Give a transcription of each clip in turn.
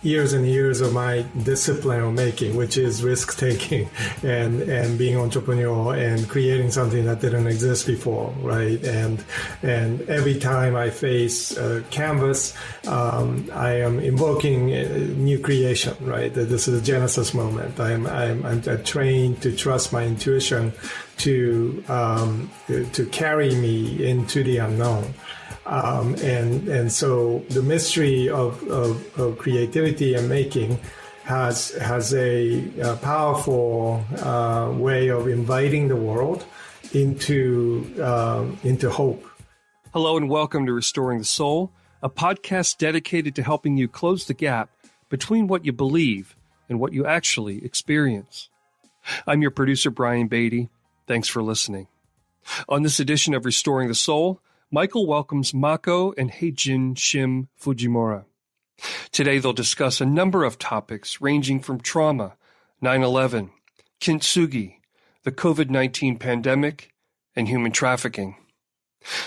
years and years of my discipline of making, which is risk taking and being entrepreneurial and creating something that didn't exist before, right? And every time I face a canvas, I am invoking new creation, right? This is a Genesis moment. I'm trained to trust my intuition to carry me into the unknown. And so the mystery of creativity and making has a powerful way of inviting the world into hope. Hello and welcome to Restoring the Soul, a podcast dedicated to helping you close the gap between what you believe and what you actually experience. I'm your producer, Brian Beatty. Thanks for listening. On this edition of Restoring the Soul, Michael welcomes Mako and Haejin Shim Fujimura. Today they'll discuss a number of topics ranging from trauma, 9/11, Kintsugi, the COVID-19 pandemic, and human trafficking.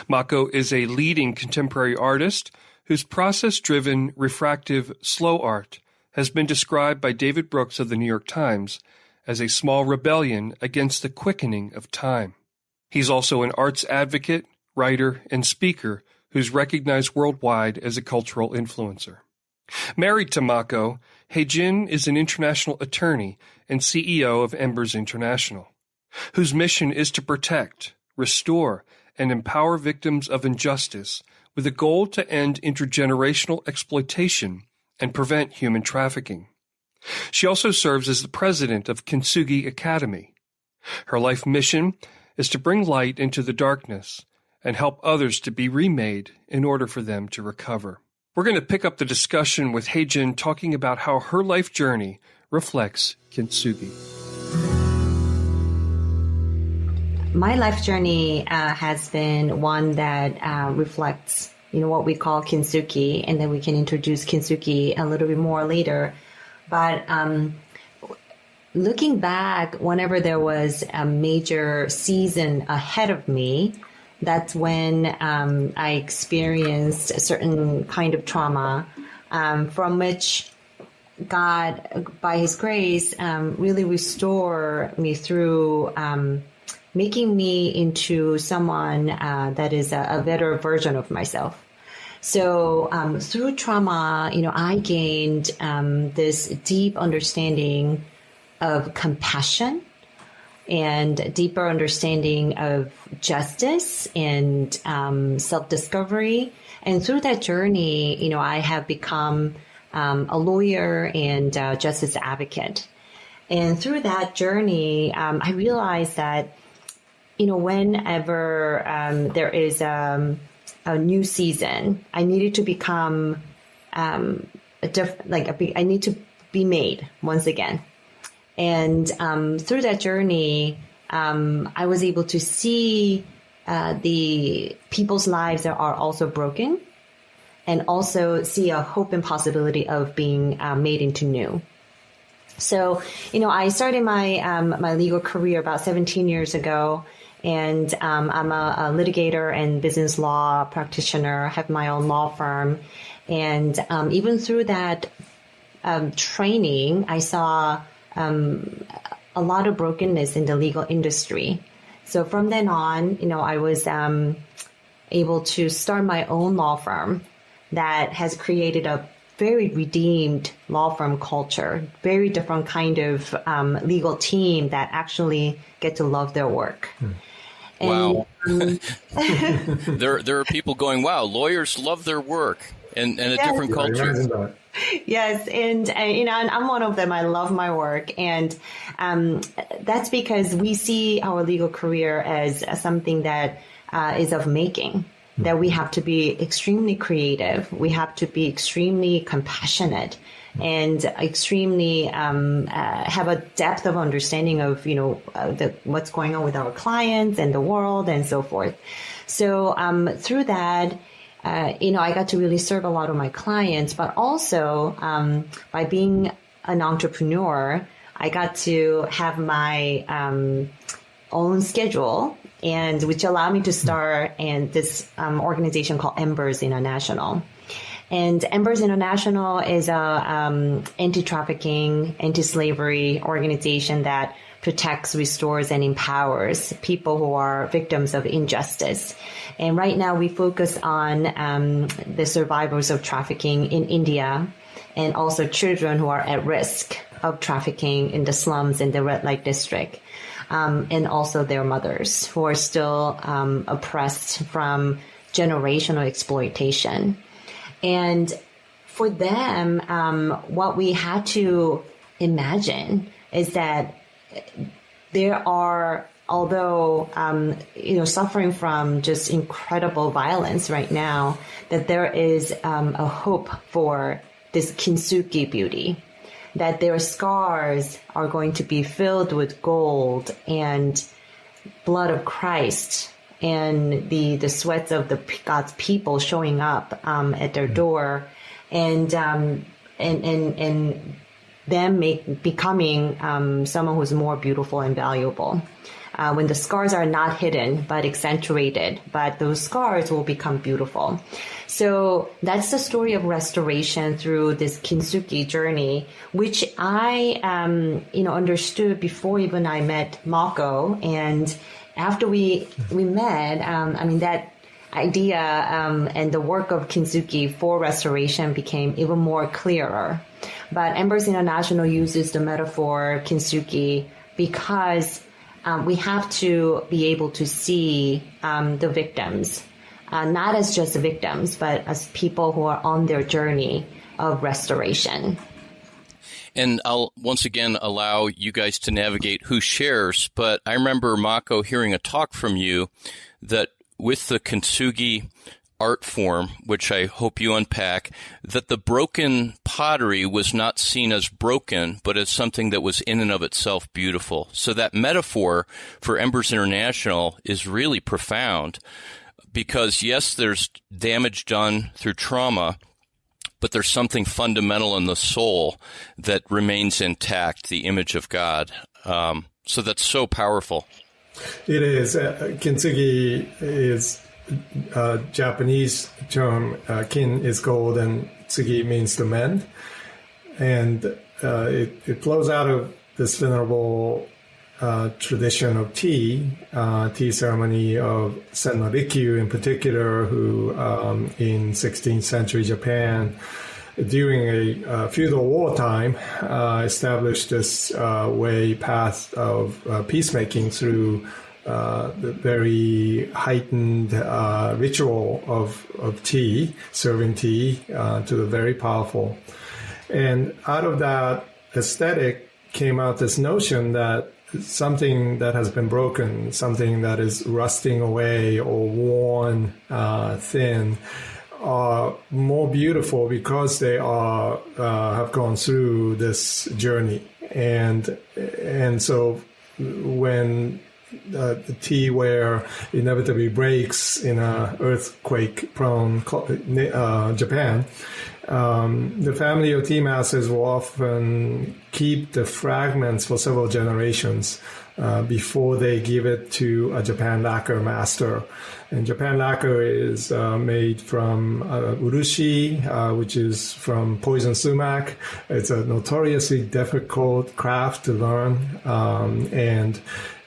Mako is a leading contemporary artist whose process-driven, refractive, slow art has been described by David Brooks of the New York Times as a small rebellion against the quickening of time. He's also an arts advocate, writer, and speaker who's recognized worldwide as a cultural influencer. Married to Mako, Haejin is an international attorney and CEO of Embers International, whose mission is to protect, restore, and empower victims of injustice with a goal to end intergenerational exploitation and prevent human trafficking. She also serves as the president of Kintsugi Academy. Her life mission is to bring light into the darkness and help others to be remade in order for them to recover. We're going to pick up the discussion with Haejin talking about how her life journey reflects Kintsugi. My life journey has been one that reflects, what we call Kintsugi, and then we can introduce Kintsugi a little bit more later. But looking back, whenever there was a major season ahead of me, that's when I experienced a certain kind of trauma from which God, by His grace, really restored me through making me into someone that is a better version of myself. So through trauma, I gained this deep understanding of compassion and deeper understanding of justice and self-discovery. And through that journey, I have become a lawyer and justice advocate. And through that journey, I realized that, whenever there is a new season, I needed to become I need to be made once again. And through that journey, I was able to see the people's lives that are also broken, and also see a hope and possibility of being made into new. So, I started my my legal career about 17 years ago. And I'm a litigator and business law practitioner. I have my own law firm. And even through that training, I saw a lot of brokenness in the legal industry. So from then on, I was able to start my own law firm that has created a very redeemed law firm culture, very different kind of legal team that actually get to love their work. Wow. There are people going, wow, lawyers love their work and a different culture. Yes. And I'm one of them. I love my work. And that's because we see our legal career as something that is of making, that we have to be extremely creative. We have to be extremely compassionate and extremely have a depth of understanding of, what's going on with our clients and the world and so forth. So through that, I got to really serve a lot of my clients, but also by being an entrepreneur, I got to have my own schedule, and which allowed me to start this organization called Embers International. And Embers International is a anti-trafficking, anti-slavery organization that protects, restores, and empowers people who are victims of injustice. And right now we focus on the survivors of trafficking in India, and also children who are at risk of trafficking in the slums in the red light district, and also their mothers who are still oppressed from generational exploitation. And for them, what we had to imagine is that there are, although, suffering from just incredible violence right now, that there is a hope for this Kintsugi beauty, that their scars are going to be filled with gold and blood of Christ and the sweats of God's people showing up at their door, and them becoming someone who's more beautiful and valuable. When the scars are not hidden but accentuated, but those scars will become beautiful. So that's the story of restoration through this Kintsugi journey, which I understood before even I met Mako. And after we met, that idea and the work of Kintsugi for restoration became even more clearer. But Embers International uses the metaphor Kintsugi because we have to be able to see the victims, not as just victims, but as people who are on their journey of restoration. And I'll once again allow you guys to navigate who shares, but I remember, Mako, hearing a talk from you that with the Kintsugi art form, which I hope you unpack, that the broken pottery was not seen as broken, but as something that was in and of itself beautiful. So that metaphor for Embers International is really profound because, yes, there's damage done through trauma, but there's something fundamental in the soul that remains intact, the image of God. So that's so powerful. It is. Kintsugi is a Japanese term. Kin is gold and tsugi means to mend. And it flows out of this venerable tradition of tea ceremony of Senno Rikyu in particular, who in 16th century Japan, during a feudal wartime, established this path of peacemaking through the very heightened ritual of tea, serving tea to the very powerful. And out of that aesthetic came out this notion that something that has been broken, something that is rusting away or worn thin, are more beautiful because they are have gone through this journey. And so when the tea ware inevitably breaks in a earthquake-prone Japan, the family of tea masters will often keep the fragments for several generations before they give it to a Japan lacquer master. And Japan lacquer is made from urushi, which is from poison sumac. It's a notoriously difficult craft to learn, and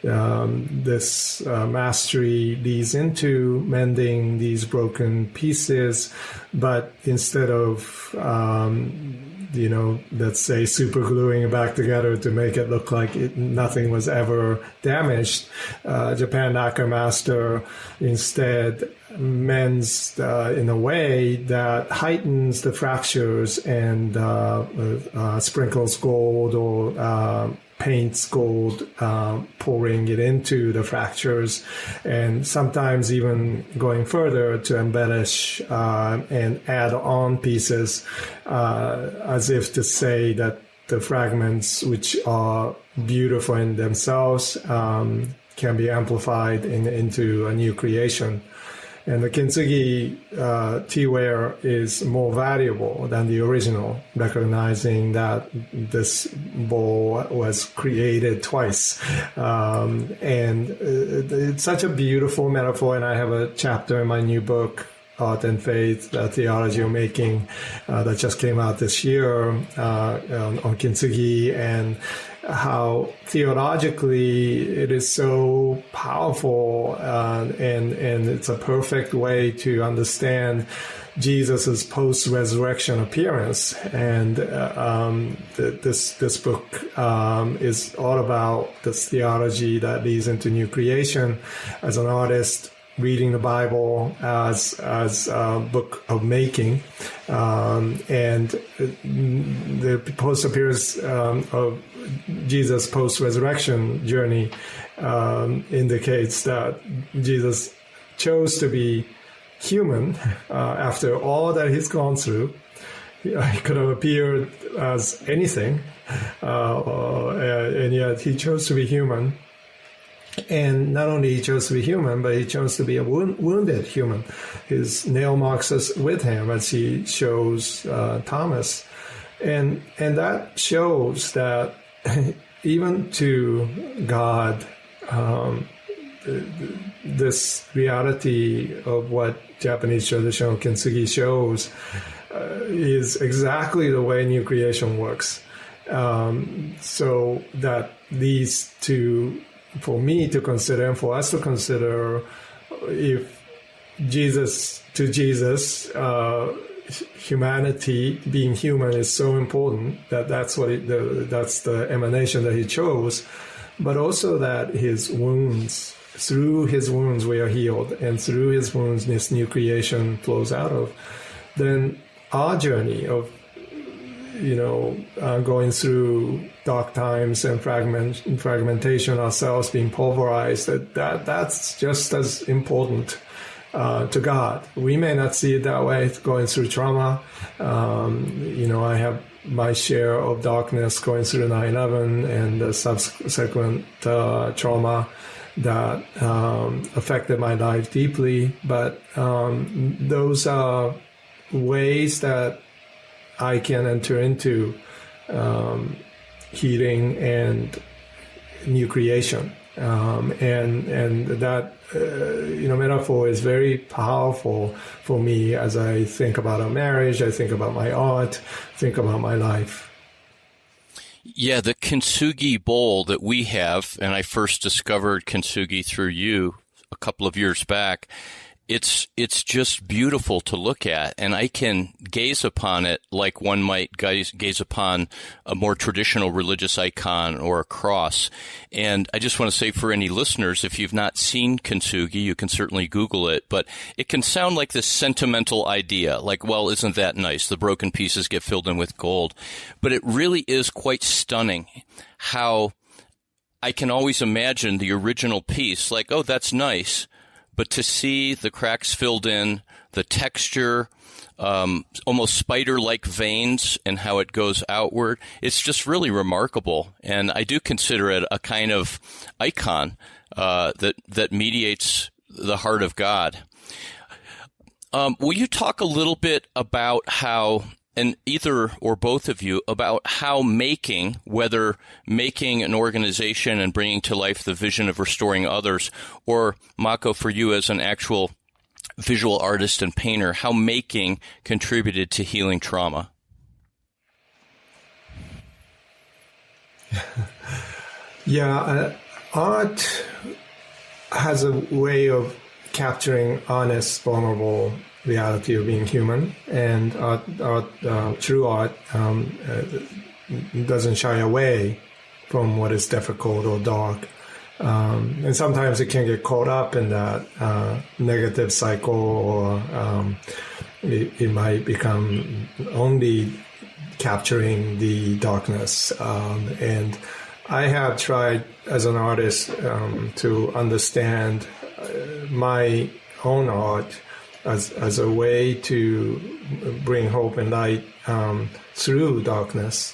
this mastery leads into mending these broken pieces, but instead of let's say super gluing it back together to make it look like nothing was ever damaged, Japan lacquer master instead mends in a way that heightens the fractures and sprinkles gold or paints gold, pouring it into the fractures, and sometimes even going further to embellish and add on pieces, as if to say that the fragments, which are beautiful in themselves, can be amplified into a new creation. And the Kintsugi teaware is more valuable than the original, recognizing that this bowl was created twice. And it's such a beautiful metaphor, and I have a chapter in my new book Art and Faith, Theology of Making, that just came out this year on Kintsugi, and how theologically it is so powerful, and it's a perfect way to understand Jesus's post-resurrection appearance. And this book is all about this theology that leads into new creation. As an artist, reading the Bible as a book of making, and the post-appearance of Jesus' post-resurrection journey indicates that Jesus chose to be human after all that he's gone through. He could have appeared as anything, and yet he chose to be human. And not only he chose to be human, but he chose to be a wounded human. His nail marks is with him, as he shows Thomas. And that shows that even to God, this reality of what Japanese traditional Kintsugi shows is exactly the way new creation works. So that leads to, for me to consider, and for us to consider, if Jesus, humanity, being human, is so important, that's the emanation that he chose, but also that his wounds, through his wounds we are healed, and through his wounds this new creation flows out of. Then our journey of going through dark times and fragmentation, ourselves being pulverized, that's just as important to God. We may not see it that way, going through trauma. I have my share of darkness going through 9/11 and the subsequent trauma that affected my life deeply. But those are ways that I can enter into healing and new creation, and that metaphor is very powerful for me as I think about our marriage, I think about my art, think about my life. Yeah, the Kintsugi bowl that we have, and I first discovered Kintsugi through you a couple of years back. It's just beautiful to look at, and I can gaze upon it like one might gaze upon a more traditional religious icon or a cross. And I just want to say, for any listeners, if you've not seen Kintsugi, you can certainly Google it, but it can sound like this sentimental idea, like, well, isn't that nice? The broken pieces get filled in with gold. But it really is quite stunning how I can always imagine the original piece, like, oh, that's nice. But to see the cracks filled in, the texture, almost spider-like veins, and how it goes outward, it's just really remarkable. And I do consider it a kind of icon that mediates the heart of God. Will you talk a little bit about how, and either or both of you, about how making, whether making an organization and bringing to life the vision of restoring others, or Mako, for you as an actual visual artist and painter, how making contributed to healing trauma? Yeah, art has a way of capturing honest, vulnerable reality of being human, and true art doesn't shy away from what is difficult or dark, and sometimes it can get caught up in that negative cycle, or it might become only capturing the darkness, and I have tried as an artist to understand my own art as a way to bring hope and light through darkness.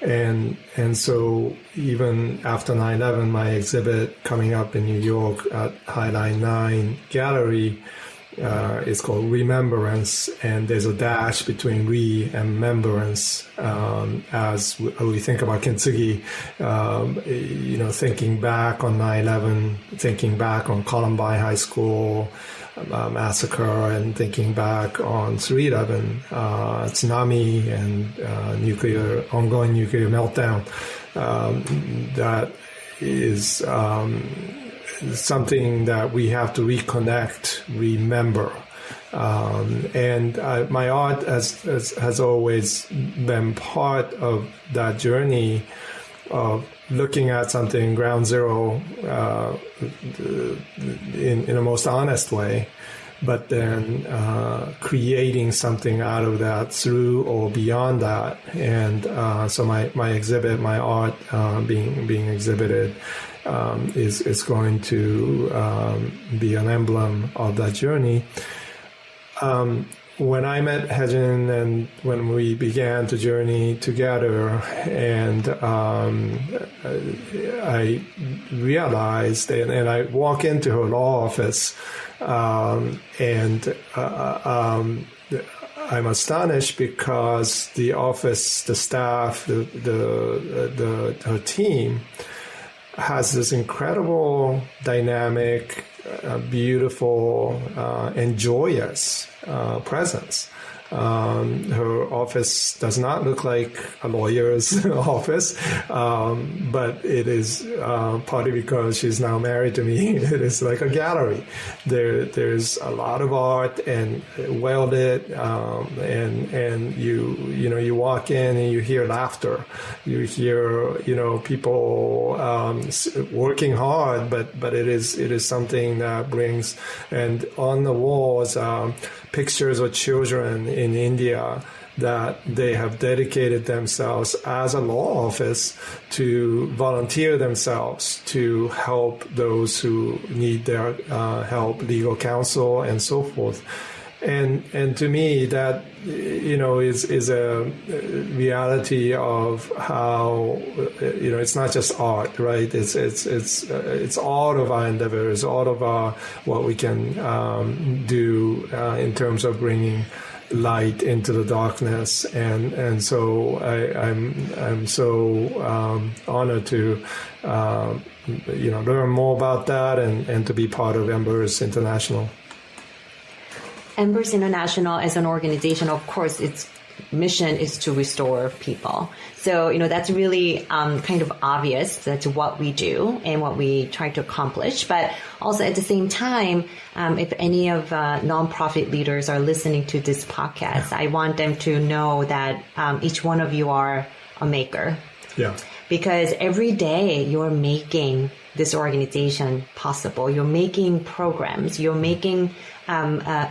And so even after 9/11, my exhibit coming up in New York at Highline 9 Gallery is called remembrance, and there's a dash between re and membrance. As we think about Kintsugi, thinking back on 9/11, thinking back on Columbine High School massacre, and thinking back on 3/11 tsunami and ongoing nuclear meltdown. That is something that we have to reconnect, remember. And my art has always been part of that journey of looking at something ground zero in a most honest way, but then creating something out of that through or beyond that. And so my exhibit, my art being exhibited is going to be an emblem of that journey. When I met Haejin and when we began to journey together, and I realized, and I walk into her law office, and I'm astonished because the office, the staff, her team has this incredible, dynamic, beautiful, and joyous presence. Her office does not look like a lawyer's office, but it is partly because she's now married to me. It is like a gallery. There's a lot of art and well lit, and you walk in and you hear laughter. You hear people working hard, but it is something that brings. And on the walls, pictures of children in India that they have dedicated themselves as a law office to volunteer themselves to help those who need their help, legal counsel, and so forth. And to me, that is a reality of how it's not just art, right? It's all of our endeavors, all of our what we can do in terms of bringing light into the darkness, and so I'm so honored to learn more about that and to be part of Embers International. Embers International as an organization, of course, its mission is to restore people. So, that's really kind of obvious. That's what we do and what we try to accomplish. But also at the same time, if any of nonprofit leaders are listening to this podcast, I want them to know that each one of you are a maker. Yeah. Because every day you're making this organization possible. You're making programs. You're making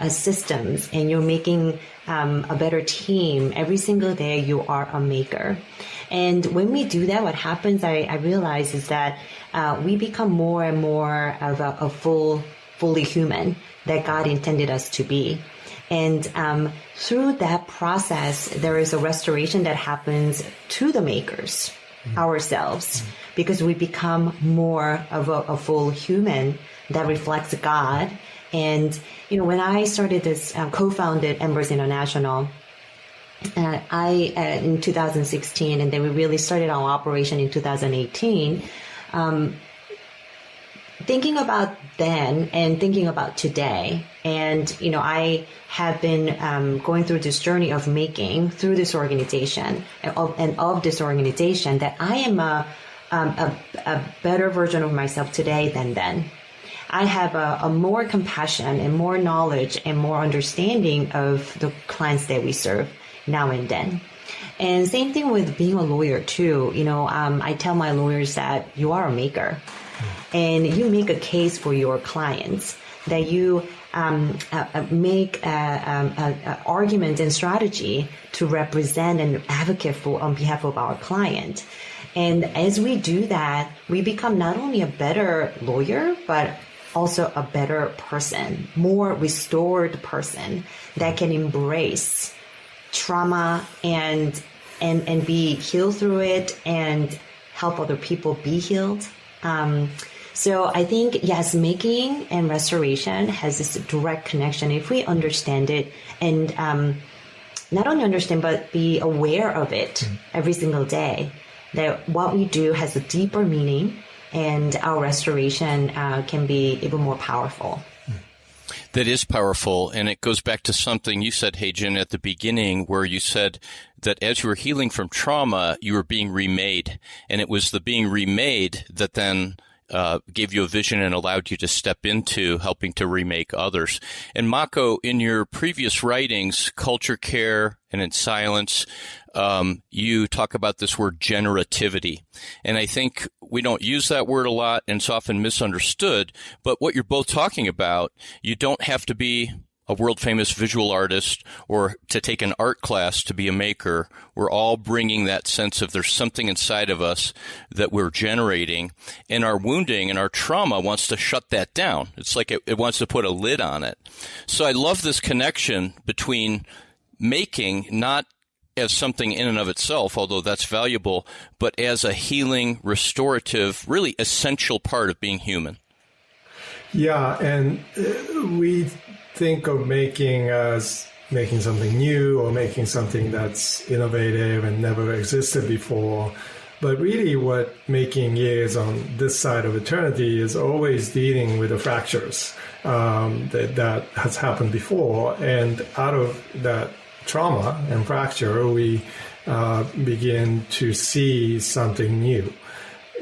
systems, and you're making a better team. Every single day you are a maker. And when we do that, what happens, I realize, is that we become more and more of a fully human that God intended us to be. And through that process, there is a restoration that happens to the makers, ourselves, because we become more of a full human that reflects God. And, when I started this, co-founded Embers International, in 2016, and then we really started our operation in 2018, thinking about then and thinking about today. And, I have been going through this journey of making through this organization and of this organization that I am a better version of myself today than then. I have a more compassion and more knowledge and more understanding of the clients that we serve now and then. And same thing with being a lawyer too. I tell my lawyers that you are a maker, and you make a case for your clients, that you make arguments and strategy to represent and advocate for on behalf of our client. And as we do that, we become not only a better lawyer, but also a better person, more restored person that can embrace trauma and be healed through it and help other people be healed. So I think, yes, making and restoration has this direct connection. If we understand it and not only understand, but be aware of it every single day, that what we do has a deeper meaning and our restoration can be even more powerful. That is powerful, and it goes back to something you said, Haejin, at the beginning, where you said that as you were healing from trauma, you were being remade, and it was the being remade that then gave you a vision and allowed you to step into helping to remake others. And Mako, in your previous writings, Culture Care and in Silence, you talk about this word generativity. And I think we don't use that word a lot, and it's often misunderstood. But what you're both talking about, you don't have to be a world-famous visual artist or to take an art class to be a maker. We're all bringing that sense of there's something inside of us that we're generating, and our wounding and our trauma wants to shut that down. It's like it wants to put a lid on it. So I love this connection between making, not as something in and of itself, although that's valuable, but as a healing, restorative, really essential part of being human. Yeah, and we think of making as making something new or making something that's innovative and never existed before. But really what making is on this side of eternity is always dealing with the fractures that has happened before. And out of that trauma and fracture, we begin to see something new.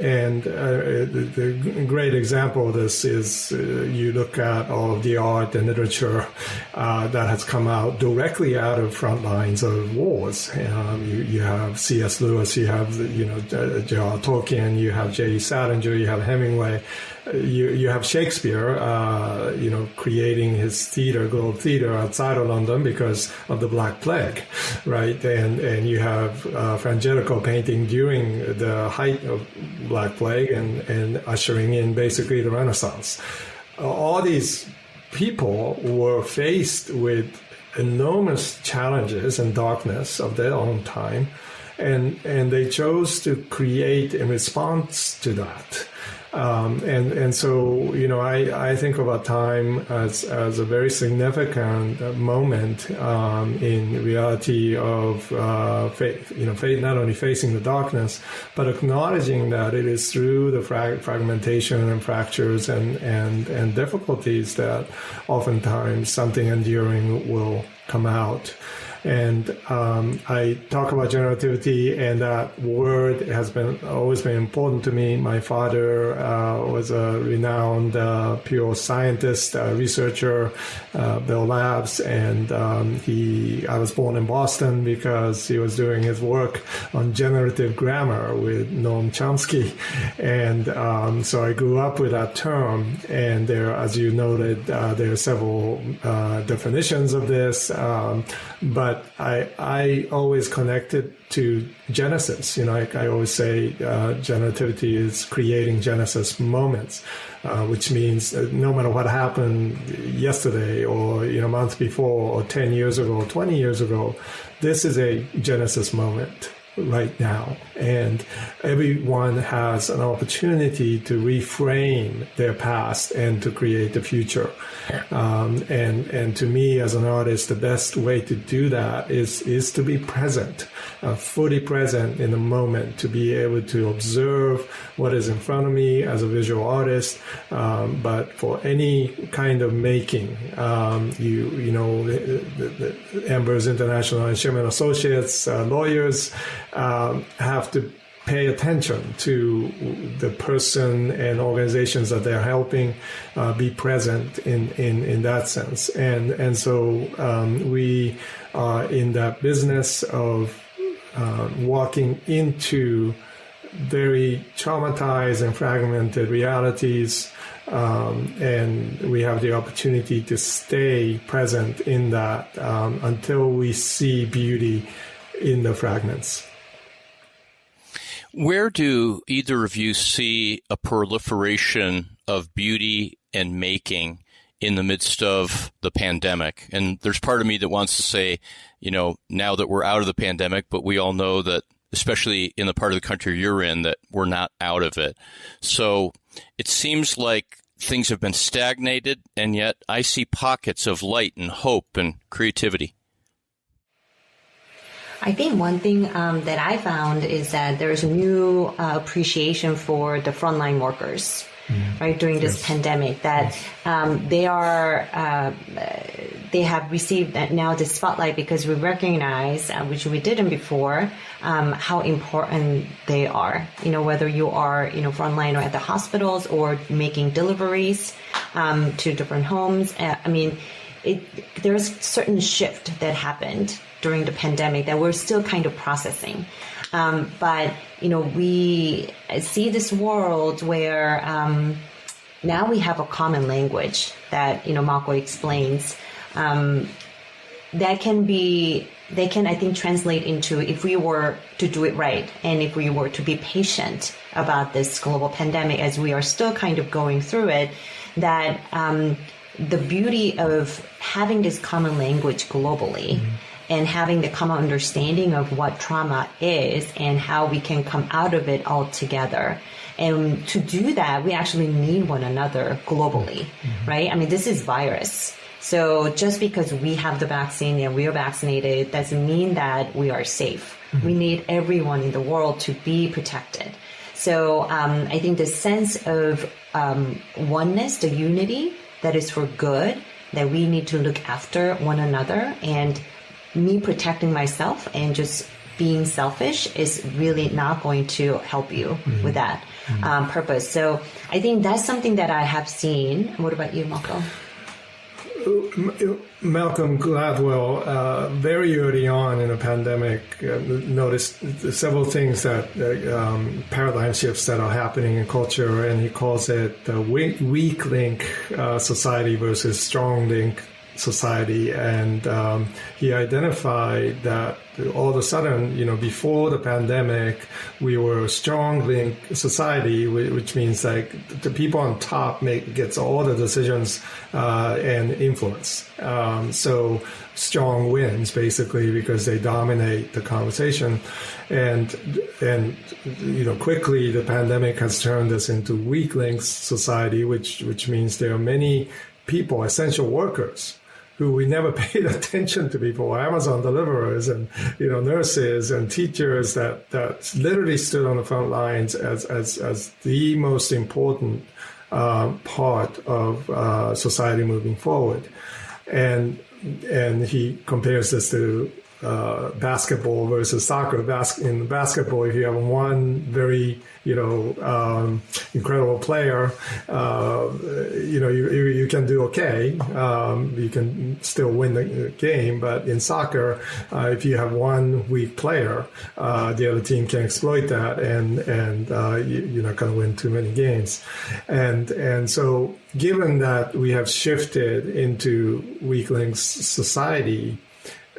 And the great example of this is you look at all of the art and literature that has come out directly out of front lines of wars. You have C.S. Lewis, you have J.R. Tolkien, you have J.D. Salinger, you have Hemingway, you have Shakespeare, creating his theater, Globe Theater, outside of London because of the Black Plague, right? And you have Frangelico painting during the height of Black Plague and ushering in basically the Renaissance. All these people were faced with enormous challenges and darkness of their own time, and they chose to create in response to that. And so, I think of a time as a very significant moment in reality of faith, not only facing the darkness, but acknowledging that it is through the fragmentation and fractures and difficulties that oftentimes something enduring will come out. And I talk about generativity, and that word has always been important to me. My father was a renowned pure scientist, researcher, Bell Labs, and I was born in Boston because he was doing his work on generative grammar with Noam Chomsky, and so I grew up with that term. And there, as you noted, there are several definitions of this, but I always connect it to Genesis. I always say generativity is creating Genesis moments, which means no matter what happened yesterday or months before or 10 years ago or 20 years ago, this is a Genesis moment right now. And everyone has an opportunity to reframe their past and to create the future. And to me, as an artist, the best way to do that is to be present, fully present in the moment, to be able to observe what is in front of me as a visual artist. But for any kind of making, the Embers International and Shim Associates, lawyers, have to pay attention to the person and organizations that they're helping, be present in that sense. And so we are in that business of walking into very traumatized and fragmented realities, and we have the opportunity to stay present in that until we see beauty in the fragments. Where do either of you see a proliferation of beauty and making in the midst of the pandemic? And there's part of me that wants to say, now that we're out of the pandemic, but we all know that, especially in the part of the country you're in, that we're not out of it. So it seems like things have been stagnated, and yet I see pockets of light and hope and creativity. I think one thing that I found is that there's a new appreciation for the frontline workers, right, during this pandemic, that they have received now the spotlight because we recognize, which we didn't before, how important they are. Whether you are, frontline or at the hospitals or making deliveries to different homes. There's a certain shift that happened during the pandemic that we're still kind of processing. But we see this world where now we have a common language that, Mako explains, that can, I think, translate into, if we were to do it right and if we were to be patient about this global pandemic as we are still kind of going through it, that the beauty of having this common language globally and having the common understanding of what trauma is and how we can come out of it all together. And to do that, we actually need one another globally, right? This is virus. So just because we have the vaccine and we are vaccinated doesn't mean that we are safe. We need everyone in the world to be protected. So I think the sense of oneness, the unity that is for good, that we need to look after one another, and me protecting myself and just being selfish is really not going to help you with that purpose. So I think that's something that I have seen. What about you, Mako? Malcolm Gladwell, very early on in the pandemic, noticed several things that paradigm shifts that are happening in culture, and he calls it the weak link society versus strong link society. And he identified that all of a sudden, before the pandemic, we were a strong link society, which means like the people on top gets all the decisions and influence. So strong wins basically because they dominate the conversation. And quickly the pandemic has turned us into weak links society, which means there are many people, essential workers, who we never paid attention to before, Amazon deliverers and nurses and teachers that literally stood on the front lines as the most important part of society moving forward. And he compares this to basketball versus soccer. In basketball, if you have one very incredible player, you can do okay. You can still win the game. But in soccer, if you have one weak player, the other team can exploit that, and you're not going to win too many games. And so, given that we have shifted into weak links society,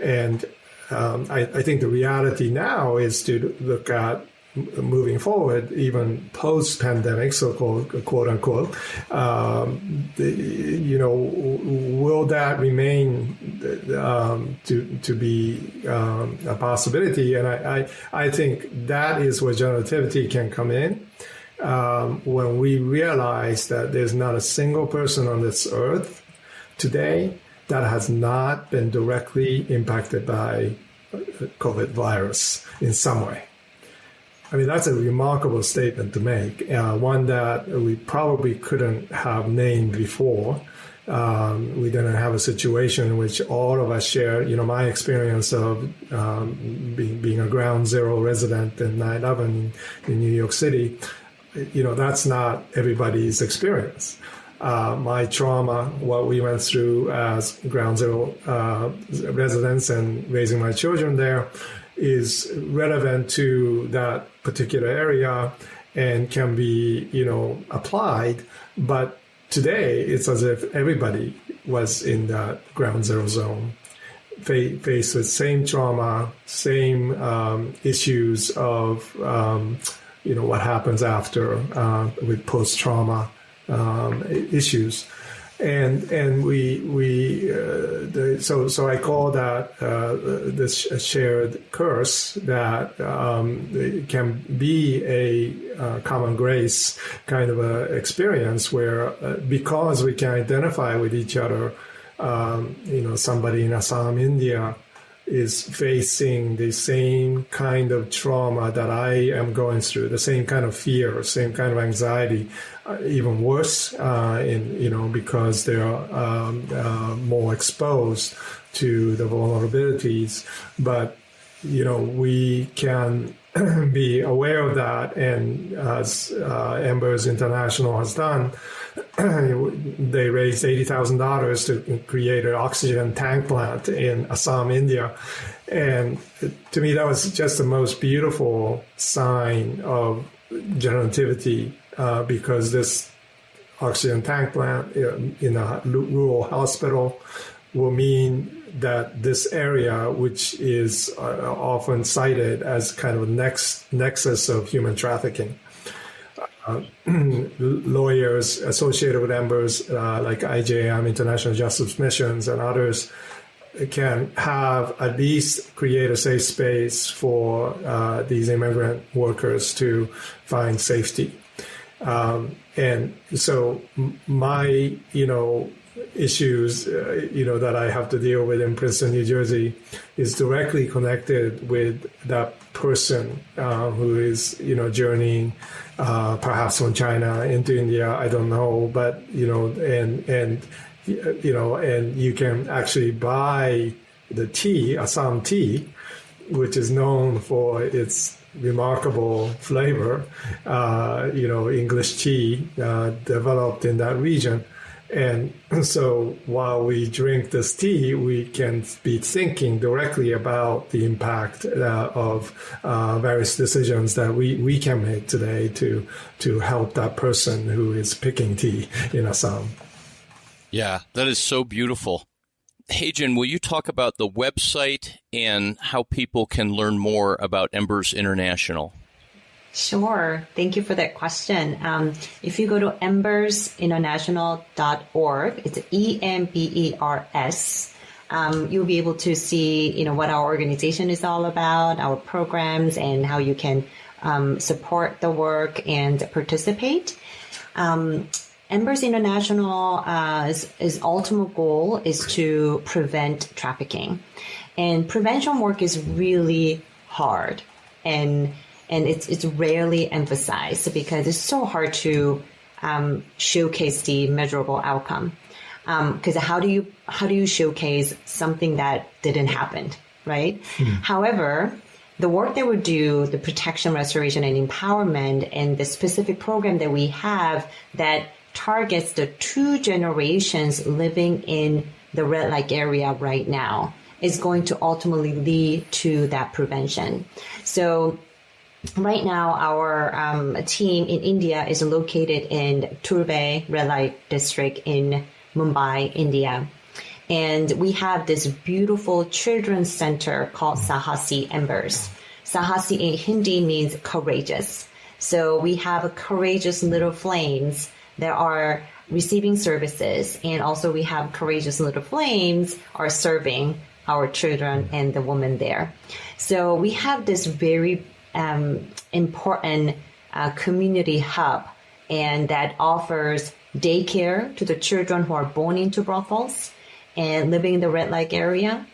and I think the reality now is to look at moving forward, even post-pandemic, so-called quote unquote, will that remain to be a possibility? And I think that is where generativity can come in. When we realize that there's not a single person on this earth today that has not been directly impacted by COVID virus in some way. That's a remarkable statement to make, one that we probably couldn't have named before. We didn't have a situation in which all of us share, my experience of being a ground zero resident in 9/11 in New York City. That's not everybody's experience. My trauma, what we went through as ground zero residents and raising my children there, is relevant to that particular area and can be, applied. But today, it's as if everybody was in that ground zero zone, faced with same trauma, same issues of, what happens after with post-trauma issues. and so I call that this shared curse that it can be a common grace kind of a experience where because we can identify with each other, somebody in Assam, India, is facing the same kind of trauma that I am going through, the same kind of fear, same kind of anxiety, even worse, because they are more exposed to the vulnerabilities. But, we can be aware of that, and as Embers International has done, they raised $80,000 to create an oxygen tank plant in Assam, India. And to me, that was just the most beautiful sign of generativity, because this oxygen tank plant in a rural hospital will mean that this area, which is often cited as kind of a nexus of human trafficking, lawyers associated with Embers, like IJM, International Justice Missions, and others, can have at least create a safe space for these immigrant workers to find safety. And so my, issues, that I have to deal with in Princeton, New Jersey, is directly connected with that person who is, journeying perhaps from China into India. I don't know, but and you can actually buy the tea, Assam tea, which is known for its remarkable flavor, English tea developed in that region. And so while we drink this tea, we can be thinking directly about the impact of various decisions that we can make today to help that person who is picking tea in Assam. Yeah, that is so beautiful. Haejin, will you talk about the website and how people can learn more about Embers International? Sure. Thank you for that question. If you go to embersinternational.org, it's EMBERS, you'll be able to see, what our organization is all about, our programs, and how you can support the work and participate. Embers International, its ultimate goal is to prevent trafficking. And prevention work is really hard, and it's rarely emphasized because it's so hard to showcase the measurable outcome. Because how do you showcase something that didn't happen, right? Mm-hmm. However, the work that we do, the protection, restoration, and empowerment, and the specific program that we have that targets the 2 generations living in the red light area right now, is going to ultimately lead to that prevention. So right now, our team in India is located in Turbhe red light district in Mumbai, India. And we have this beautiful children's center called Sahasi Embers. Sahasi in Hindi means courageous. So we have courageous little flames that are receiving services. And also we have courageous little flames are serving our children and the women there. So we have this very important community hub, and that offers daycare to the children who are born into brothels and living in the red light area.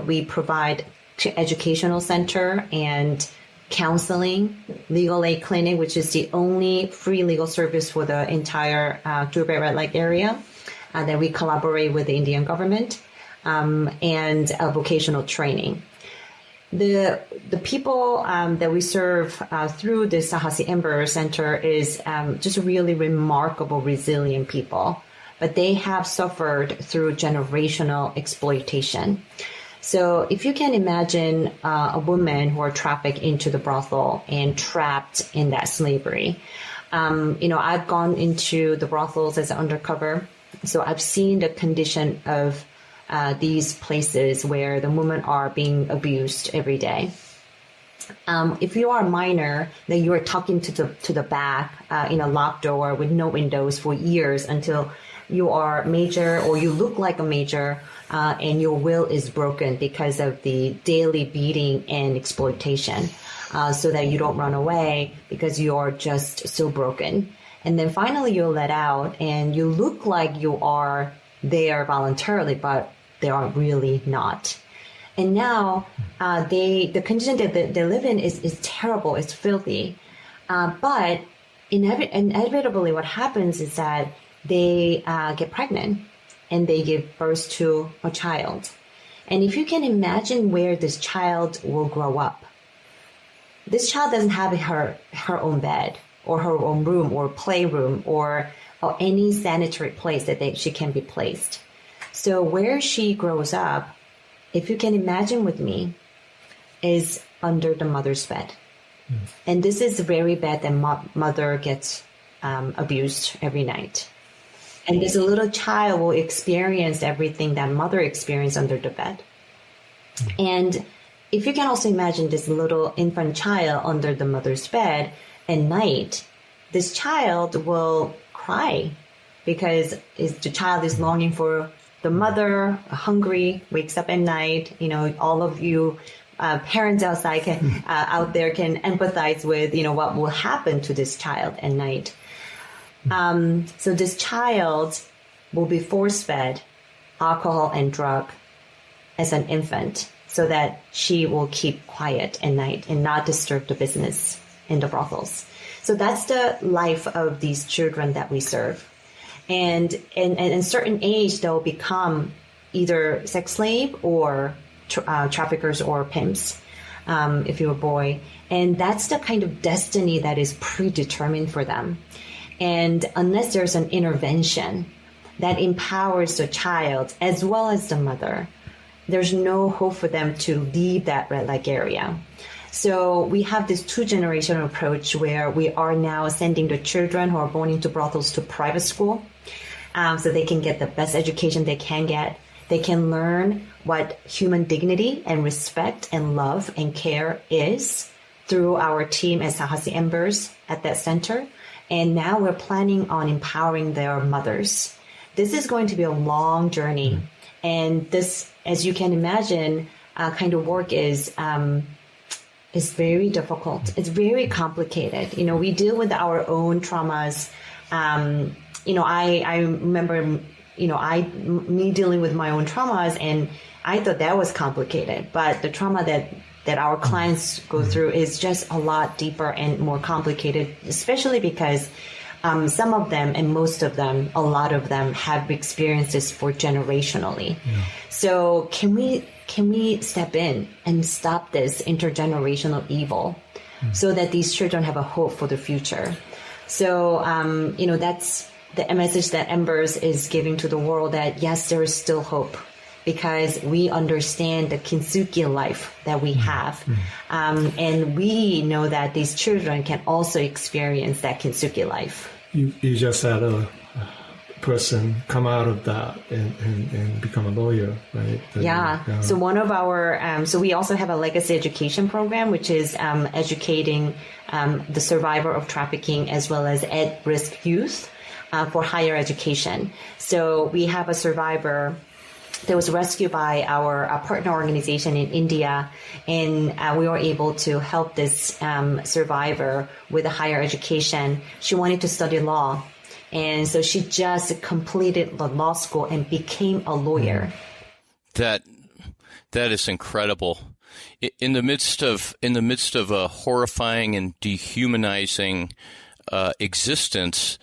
We provide educational center and counseling, legal aid clinic, which is the only free legal service for the entire Turbhe red light area. Then we collaborate with the Indian government, and vocational training. The people that we serve through the Sahasi Ember Center is just really remarkable, resilient people. But they have suffered through generational exploitation. So if you can imagine a woman who are trafficked into the brothel and trapped in that slavery. I've gone into the brothels as an undercover. So I've seen the condition of these places where the women are being abused every day. If you are a minor, then you are tucked into the back in a locked door with no windows for years until you are major or you look like a major, and your will is broken because of the daily beating and exploitation, so that you don't run away because you're just so broken. And then finally you're let out and you look like you are there voluntarily, but they are really not. And now the condition that they live in is terrible, it's filthy. But inevitably what happens is that they get pregnant and they give birth to a child. And if you can imagine where this child will grow up, this child doesn't have her own bed or her own room or playroom or any sanitary place that she can be placed. So where she grows up, if you can imagine with me, is under the mother's bed. And this is very bad that mother gets abused every night. And this little child will experience everything that mother experienced under the bed. And if you can also imagine this little infant child under the mother's bed at night, this child will cry because the child is longing for the mother, hungry, wakes up at night. All of you parents out there can empathize with, what will happen to this child at night. So this child will be force-fed alcohol and drug as an infant so that she will keep quiet at night and not disturb the business in the brothels. So that's the life of these children that we serve. And in a certain age, they'll become either sex slave or traffickers or pimps, if you're a boy. And that's the kind of destiny that is predetermined for them. And unless there's an intervention that empowers the child as well as the mother, there's no hope for them to leave that red light area. So we have this 2-generational approach where we are now sending the children who are born into brothels to private school, so they can get the best education they can get. They can learn what human dignity and respect and love and care is through our team as Sahasi Embers at that center. And now we're planning on empowering their mothers. This is going to be a long journey. And this, as you can imagine, kind of work is very difficult. It's very complicated. We deal with our own traumas. I remember, me dealing with my own traumas, and I thought that was complicated. But the trauma that our clients go through is just a lot deeper and more complicated, especially because some of them, and most of them, a lot of them have experienced this for generationally. Yeah. So can we step in and stop this intergenerational evil so that these children have a hope for the future? So, that's the message that Embers is giving to the world, that yes, there is still hope because we understand the Kintsugi life that we have. And we know that these children can also experience that Kintsugi life. You just had a person come out of that and become a lawyer, right? Yeah. So one of our, so we also have a legacy education program, which is educating the survivor of trafficking as well as at-risk youth for higher education. So we have a survivor that was rescued by our partner organization in India, and we were able to help this survivor with a higher education. She wanted to study law, and so she just completed the law school and became a lawyer. That is incredible. In the midst of a horrifying and dehumanizing existence,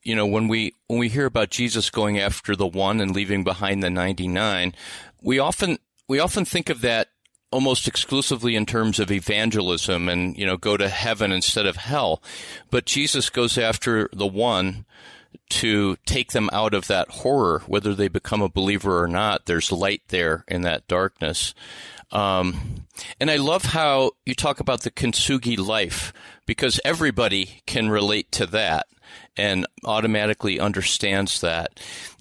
when we hear about Jesus going after the one and leaving behind the 99, we often think of that almost exclusively in terms of evangelism and, go to heaven instead of hell. But Jesus goes after the one to take them out of that horror, whether they become a believer or not. There's light there in that darkness. And I love how you talk about the Kintsugi life, because everybody can relate to that and automatically understands that.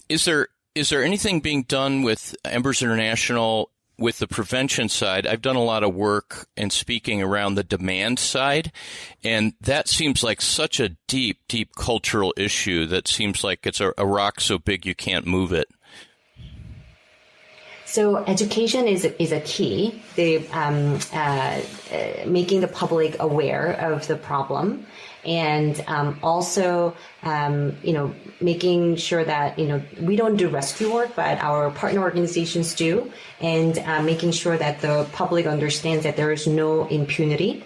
Is there anything being done with Embers International with the prevention side, I've done a lot of work and speaking around the demand side, and that seems like such a deep, deep cultural issue that seems like it's a rock so big you can't move it. So education is a key. Making the public aware of the problem, and also making sure that we don't do rescue work, but our partner organizations do, and making sure that the public understands that there is no impunity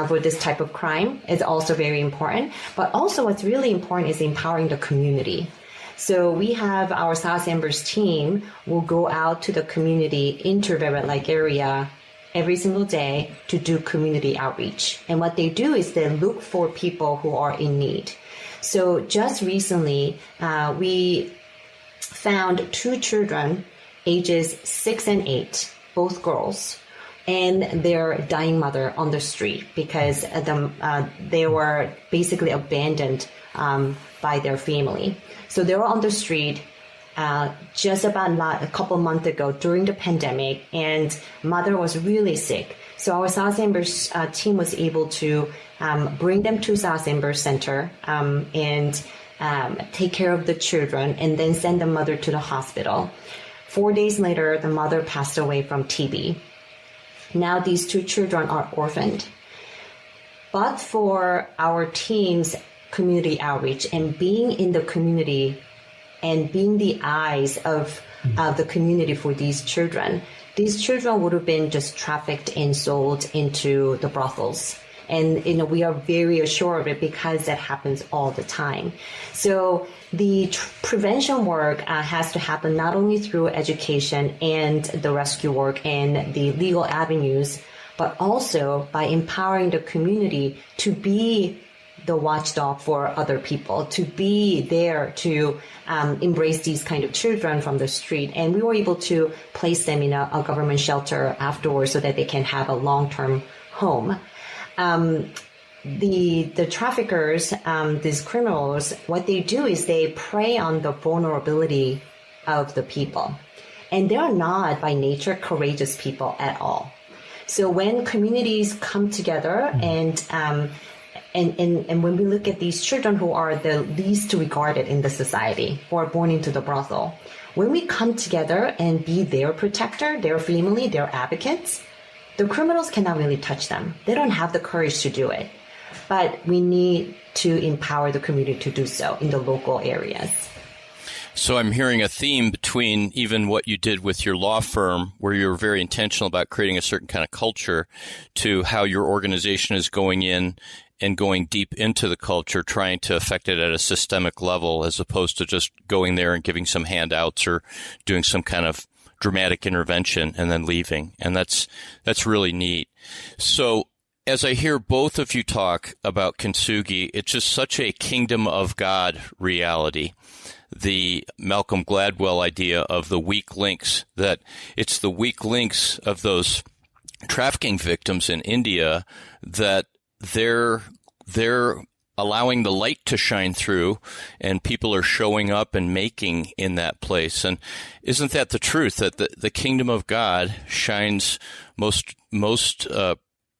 for this type of crime is also very important. But also, what's really important is empowering the community. So we have our South Ambers team will go out to the community into the red light area every single day to do community outreach. And what they do is they look for people who are in need. So just recently, we found 2 children, ages 6 and 8, both girls, and their dying mother on the street because they were basically abandoned by their family. So they were on the street just about a couple months ago during the pandemic, and mother was really sick. So our South Ambers team was able to bring them to South Ambers Center and take care of the children, and then send the mother to the hospital. 4 days later, the mother passed away from TB. Now these 2 children are orphaned. But for our team's community outreach and being in the community and being the eyes of the community for these children would have been just trafficked and sold into the brothels. And we are very assured of it because that happens all the time. So the prevention work has to happen not only through education and the rescue work and the legal avenues, but also by empowering the community to be the watchdog for other people, to be there to embrace these kind of children from the street. And we were able to place them in a government shelter afterwards so that they can have a long-term home. The traffickers, these criminals, what they do is they prey on the vulnerability of the people. And they're not by nature courageous people at all. So when communities come together and when we look at these children who are the least regarded in the society, who are born into the brothel, when we come together and be their protector, their family, their advocates, the criminals cannot really touch them. They don't have the courage to do it. But we need to empower the community to do so in the local areas. So I'm hearing a theme between even what you did with your law firm, where you're very intentional about creating a certain kind of culture, to how your organization is going in and going deep into the culture, trying to affect it at a systemic level, as opposed to just going there and giving some handouts or doing some kind of dramatic intervention and then leaving. And that's really neat. So as I hear both of you talk about Kintsugi, it's just such a kingdom of God reality. The Malcolm Gladwell idea of the weak links, that it's the weak links of those trafficking victims in India that they're allowing the light to shine through, and people are showing up and making in that place. And isn't that the truth, that the kingdom of God shines most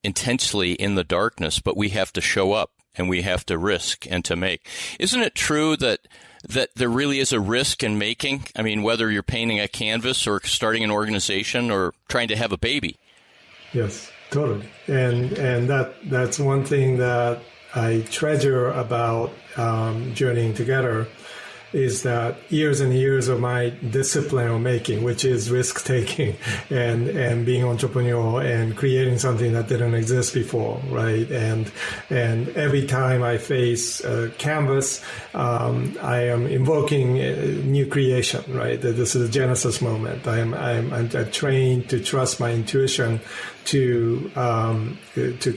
intensely in the darkness, but we have to show up and we have to risk and to make? Isn't it true that there really is a risk in making? I mean, whether you're painting a canvas or starting an organization or trying to have a baby. Yes, totally. And that's one thing that I treasure about journeying together, is that years and years of my discipline of making, which is risk taking and being entrepreneurial and creating something that didn't exist before, right? And every time I face a canvas, I am invoking new creation, right? This is a Genesis moment. I'm trained to trust my intuition to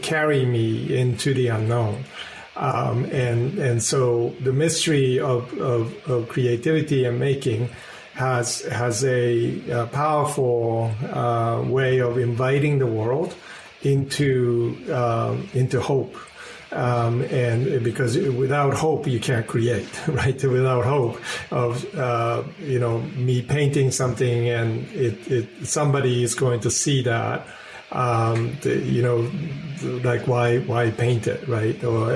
carry me into the unknown. And so the mystery of creativity and making has a powerful way of inviting the world into hope, And because without hope, you can't create, right? Without hope of, me painting something and somebody is going to see that, like why paint it, right? Or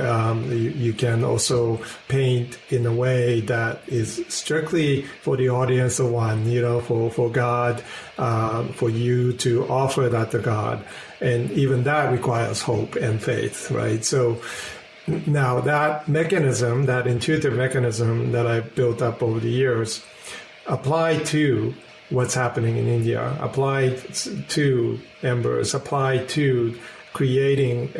you can also paint in a way that is strictly for the audience of one, for God, for you to offer that to God. And even that requires hope and faith, right? So now that mechanism, that intuitive mechanism that I built up over the years, apply to what's happening in India, applied to embers, applied to creating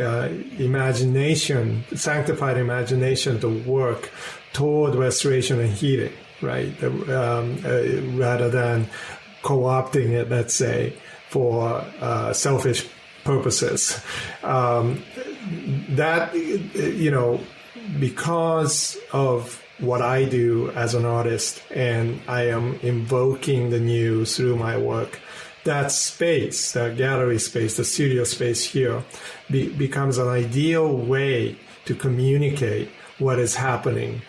imagination, sanctified imagination to work toward restoration and healing, right? Rather than co-opting it, let's say, for selfish purposes. Because of what I do as an artist, and I am invoking the new through my work, that space, the gallery space, the studio space here, becomes an ideal way to communicate what is happening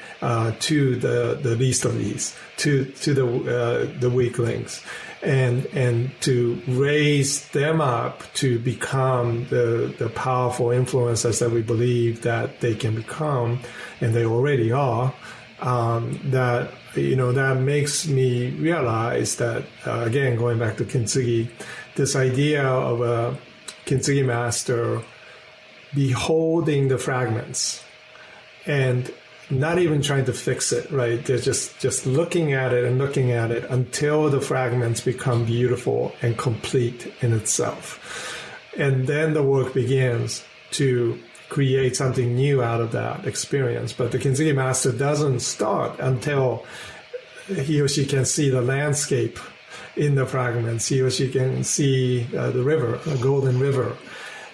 to the least of these, to the weaklings, and to raise them up to become the powerful influencers that we believe that they can become, and they already are. That makes me realize that, again, going back to Kintsugi, this idea of a Kintsugi master beholding the fragments and not even trying to fix it, right? They're just looking at it and looking at it until the fragments become beautiful and complete in itself. And then the work begins to create something new out of that experience. But the Kintsugi master doesn't start until he or she can see the landscape in the fragments. He or she can see the river, a golden river.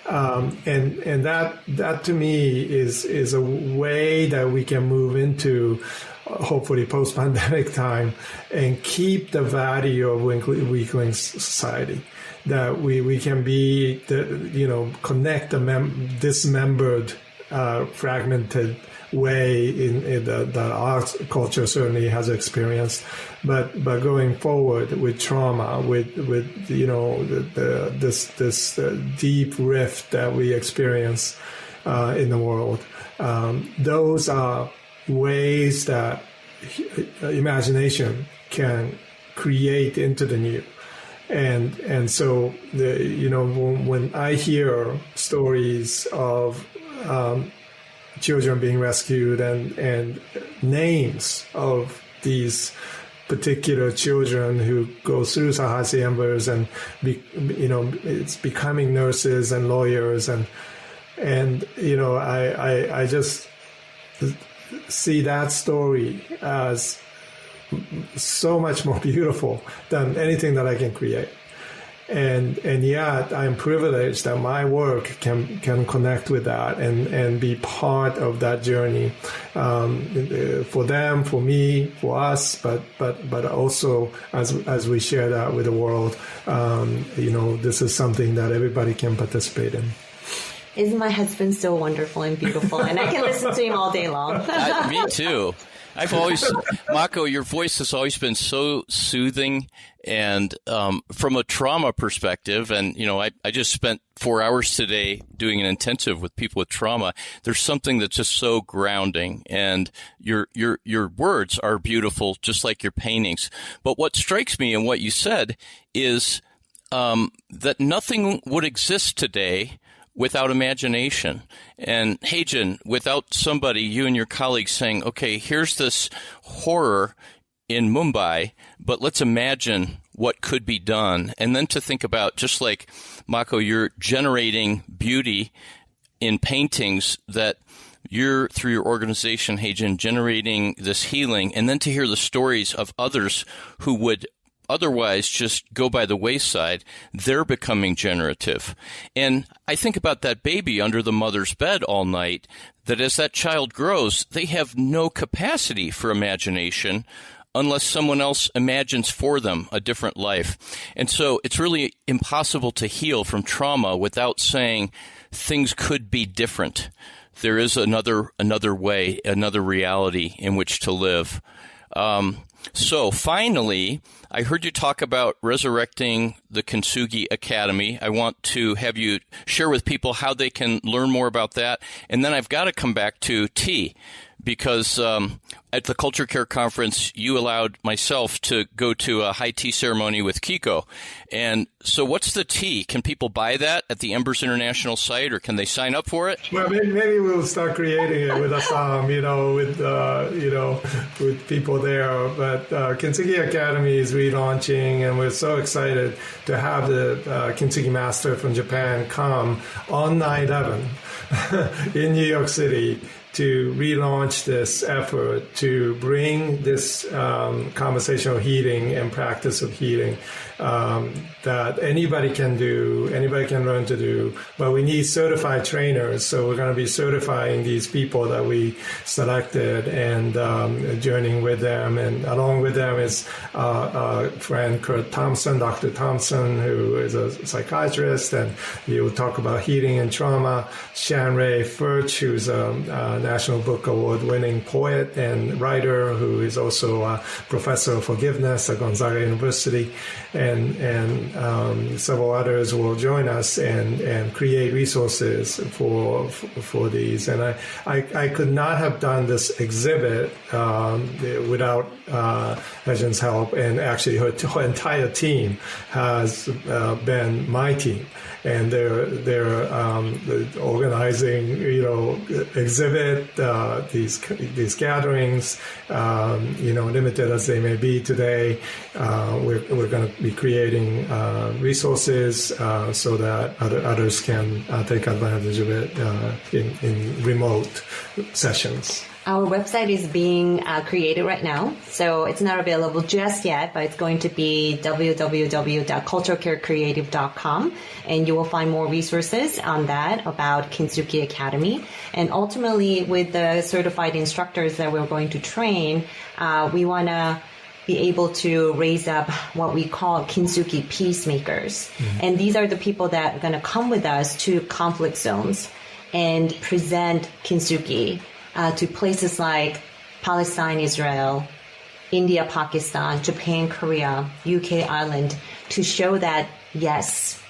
And that to me is a way that we can move into hopefully post-pandemic time and keep the value of weakling society. That we can be, connect the dismembered, fragmented way in the art culture certainly has experienced, but going forward with trauma, with this deep rift that we experience in the world, those are ways that imagination can create into the new. And so when I hear stories of children being rescued and names of these particular children who go through Sahasi embers and it's becoming nurses and lawyers and I just see that story as so much more beautiful than anything that I can create. And yet I'm privileged that my work can connect with that and be part of that journey for them, for me, for us, but also as we share that with the world, this is something that everybody can participate in. Isn't my husband so wonderful and beautiful? And I can listen to him all day long. Me too. I've always, Mako, your voice has always been so soothing, and from a trauma perspective, and I just spent 4 hours today doing an intensive with people with trauma. There's something that's just so grounding, and your words are beautiful, just like your paintings. But what strikes me in what you said is that nothing would exist today without imagination. And Haejin, without somebody, you and your colleagues saying, okay, here's this horror in Mumbai, but let's imagine what could be done. And then to think about, just like Mako, you're generating beauty in paintings that you're, through your organization, Haejin, generating this healing. And then to hear the stories of others who would otherwise just go by the wayside, they're becoming generative. And I think about that baby under the mother's bed all night, that as that child grows, they have no capacity for imagination unless someone else imagines for them a different life. And so it's really impossible to heal from trauma without saying things could be different. there is another way, another reality in which to live. So finally, I heard you talk about resurrecting the Kintsugi Academy. I want to have you share with people how they can learn more about that. And then I've got to come back to tea, because at the Culture Care Conference, you allowed myself to go to a high tea ceremony with Kiko. And so what's the tea? Can people buy that at the Embers International site, or can they sign up for it? Well, maybe we'll start creating it with Assam, with people there. But Kintsugi Academy is relaunching, and we're so excited to have the Kintsugi master from Japan come on 9/11 in New York City to relaunch this effort to bring this conversational healing and practice of healing that anybody can learn to do, but we need certified trainers. So we're going to be certifying these people that we selected and journeying with them. And along with them is our friend Kurt Thompson, Dr. Thompson, who is a psychiatrist, and he will talk about healing and trauma. Shan Ray Furch, who's a National Book Award winning poet and writer, who is also a professor of forgiveness at Gonzaga University, and several others will join us and create resources for these. And I could not have done this exhibit without Haejin's help, and actually her entire team has been my team. And they're organizing, exhibit these gatherings, limited as they may be today. We're going to be creating resources so that others can take advantage of it in remote sessions. Our website is being created right now, so it's not available just yet, but it's going to be www.culturecarecreative.com, and you will find more resources on that about Kintsugi Academy. And ultimately, with the certified instructors that we're going to train, we want to be able to raise up what we call Kintsugi peacemakers. Mm-hmm. And these are the people that are going to come with us to conflict zones and present Kintsugi to places like Palestine, Israel, India, Pakistan, Japan, Korea, UK, Ireland, to show that, yes,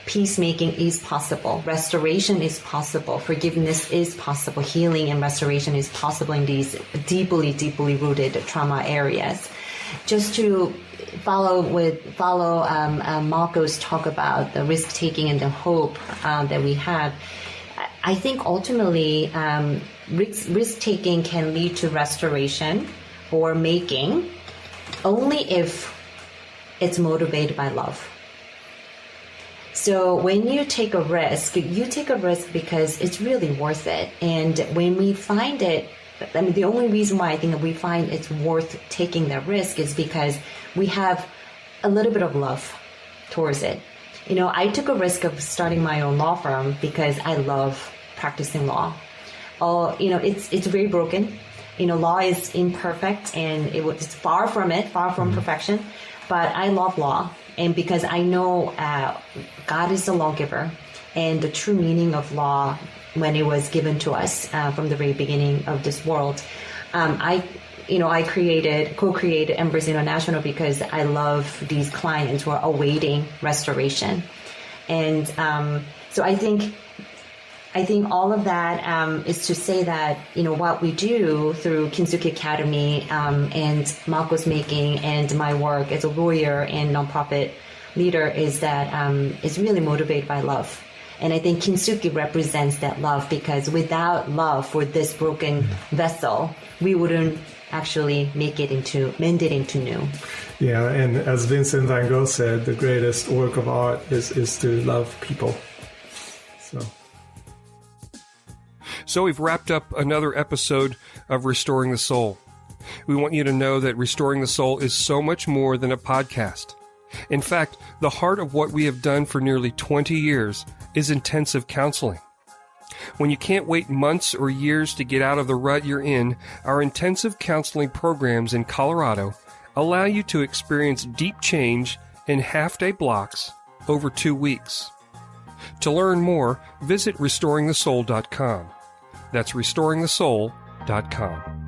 peacemaking is possible, restoration is possible, forgiveness is possible, healing and restoration is possible in these deeply, deeply rooted trauma areas. Just to follow Mako's talk about the risk-taking and the hope that we have, I think ultimately risk-taking can lead to restoration or making only if it's motivated by love. So when you take a risk because it's really worth it. And when we find it, the only reason why I think we find it's worth taking that risk is because we have a little bit of love towards it. I took a risk of starting my own law firm because I love practicing law. It's very broken. Law is imperfect, and it's far from perfection. But I love law, and because I know God is the lawgiver, and the true meaning of law when it was given to us from the very beginning of this world. I co-created Embers International because I love these clients who are awaiting restoration. And so I think all of that is to say that, what we do through Kintsugi Academy and Mako's making and my work as a lawyer and nonprofit leader is that it's really motivated by love. And I think Kintsugi represents that love, because without love for this broken vessel, we wouldn't actually mend it into new. Yeah, and as Vincent van Gogh said, the greatest work of art is to love people. So we've wrapped up another episode of Restoring the Soul. We want you to know that Restoring the Soul is so much more than a podcast. In fact, the heart of what we have done for nearly 20 years is intensive counseling. When you can't wait months or years to get out of the rut you're in, our intensive counseling programs in Colorado allow you to experience deep change in half-day blocks over 2 weeks. To learn more, visit restoringthesoul.com. That's restoringthesoul.com.